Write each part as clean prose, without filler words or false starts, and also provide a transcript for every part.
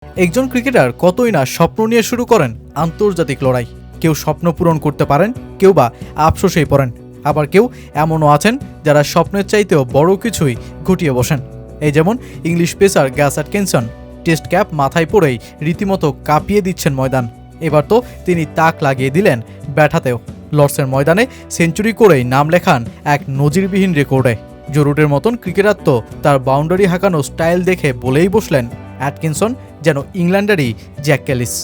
একজন ক্রিকেটার কতই না স্বপ্ন নিয়ে শুরু করেন আন্তর্জাতিক লড়াই। কেউ স্বপ্ন পূরণ করতে পারেন, কেউ বা আফসোসেই পড়েন, আবার কেউ এমনও আছেন যারা স্বপ্নের চাইতেও বড় কিছুই ঘটিয়ে বসেন। এই যেমন English pacer gas Atkinson. Test cap মাথায় পড়েই রীতিমতো কাঁপিয়ে দিচ্ছেন ময়দান। এবার তো তিনি তাক লাগিয়ে দিলেন ব্যাট হাতেও। লর্ডসের ময়দানে সেঞ্চুরি করেই নাম লেখান এক নজিরবিহীন রেকর্ডে। জরুটের মতন ক্রিকেটার তো তার বাউন্ডারি হাঁকানো স্টাইল দেখে বলেই বসলেন অ্যাটকিনসন যেন ইংল্যান্ডেরই জ্যাক ক্যালিস।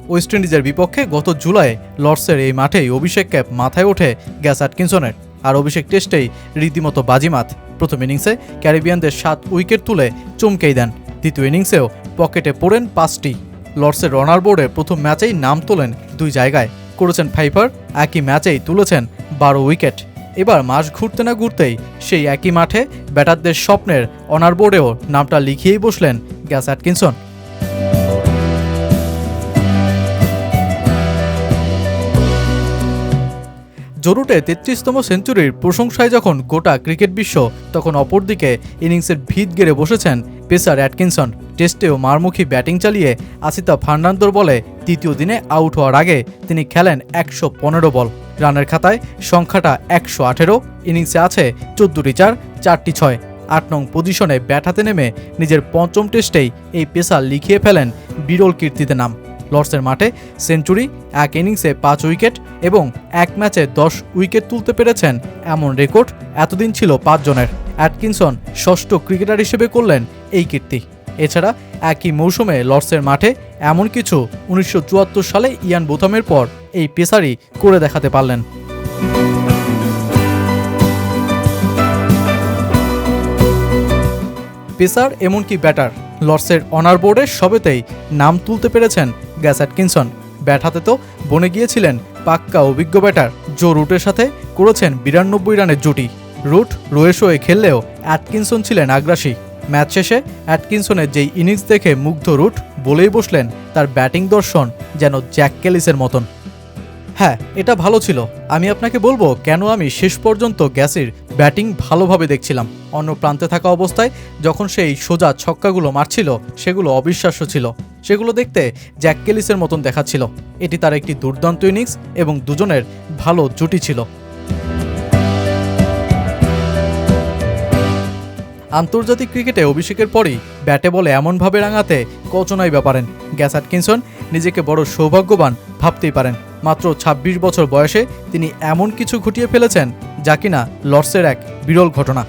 ওয়েস্ট ইন্ডিজের বিপক্ষে গত জুলাইয়ে লর্ডসের এই মাঠেই অভিষেক ক্যাপ মাথায় ওঠে গ্যাস অ্যাটকিনসনের। আর অভিষেক টেস্টেই রীতিমতো বাজিমাত। প্রথম ইনিংসে ক্যারিবিয়ানদের 7 উইকেট তুলে চমকেই দেন। দ্বিতীয় ইনিংসেও পকেটে পড়েন 5টি। লর্ডসের রানার বোর্ডে প্রথম ম্যাচেই নাম তোলেন 2 জায়গায়, করেছেন ফাইফার। একই ম্যাচেই তুলেছেন 12 উইকেট। এবার মাস ঘুরতে না ঘুরতেই সেই একই মাঠে ব্যাটারদের স্বপ্নের অনার বোর্ডেও নামটা লিখিয়েই বসলেন গ্যাস অ্যাটকিনসন। জরুটে 33তম সেঞ্চুরির প্রশংসায় যখন গোটা ক্রিকেট বিশ্ব, তখন অপরদিকে ইনিংসের ভিত গেড়ে বসেছেন পেসার অ্যাটকিনসন। টেস্টেও মারমুখী ব্যাটিং চালিয়ে আসিতা ফার্নান্দোর বলে তৃতীয় দিনে আউট হওয়ার আগে তিনি খেলেন 115 বল। রানের খাতায় সংখ্যাটা 118। ইনিংসে আছে 14টি 4, 4টি 6। 8 নং পজিশনে ব্যাট হাতে নেমে নিজের পঞ্চম টেস্টেই এই পেসার লিখিয়ে ফেলেন বিরল কীর্তিতে নাম। লর্ডসের মাঠে সেঞ্চুরি, এক ইনিংসে 5 উইকেট এবং এক ম্যাচে 10 উইকেট তুলতে পেরেছেন, এমন রেকর্ড এতদিন ছিল 5 জনের। অ্যাটকিনসন ষষ্ঠ ক্রিকেটার হিসেবে করলেন এই কীর্তি। এছাড়া একই মৌসুমে লর্ডসের মাঠে এমন কিছু 1974 সালে ইয়ান বোথামের পর এই পেসারই করে দেখাতে পারলেন। পেসার এমনকি ব্যাটার, লর্ডসের অনার বোর্ডের সবেতেই নাম তুলতে পেরেছেন গ্যাস অ্যাটকিনসন। ব্যাট হাতে তো বনে গিয়েছিলেন পাক্কা অভিজ্ঞ ব্যাটার। জো রুটের সাথে করেছেন 92 রানের জুটি। রুট রোয়েশ হয়ে খেললেও অ্যাটকিনসন ছিলেন আগ্রাসী। ম্যাচ শেষে অ্যাটকিনসনের যেই ইনিংস দেখে মুগ্ধ রুট, বলেই বসলেন তার ব্যাটিং দর্শন যেন জ্যাক ক্যালিসের মতন। হ্যাঁ, এটা ভালো ছিল। আমি আপনাকে বলবো কেন আমি শেষ পর্যন্ত গ্যাসের ব্যাটিং ভালোভাবে দেখছিলাম। অন্য প্রান্তে থাকা অবস্থায় যখন সেই সোজা ছক্কাগুলো মারছিল, সেগুলো অবিশ্বাস্য ছিল। সেগুলো দেখতে জ্যাক ক্যালিসের মতন দেখাচ্ছিল। এটি তার একটি দুর্দান্ত ইনিংস এবং দুজনের ভালো জুটি ছিল। আন্তর্জাতিক ক্রিকেটে অভিষেকের পরই ব্যাটে বলে এমনভাবে রাঙাতে কচনাই ব্যাপারেন গ্যাস অ্যাটকিনসন নিজেকে বড় সৌভাগ্যবান ভাবতেই পারেন। মাত্র 26 বছর বয়সে তিনি এমন কিছু ঘটিয়ে ফেলেছেন যা কিনা লর্ডসের এক বিরল ঘটনা।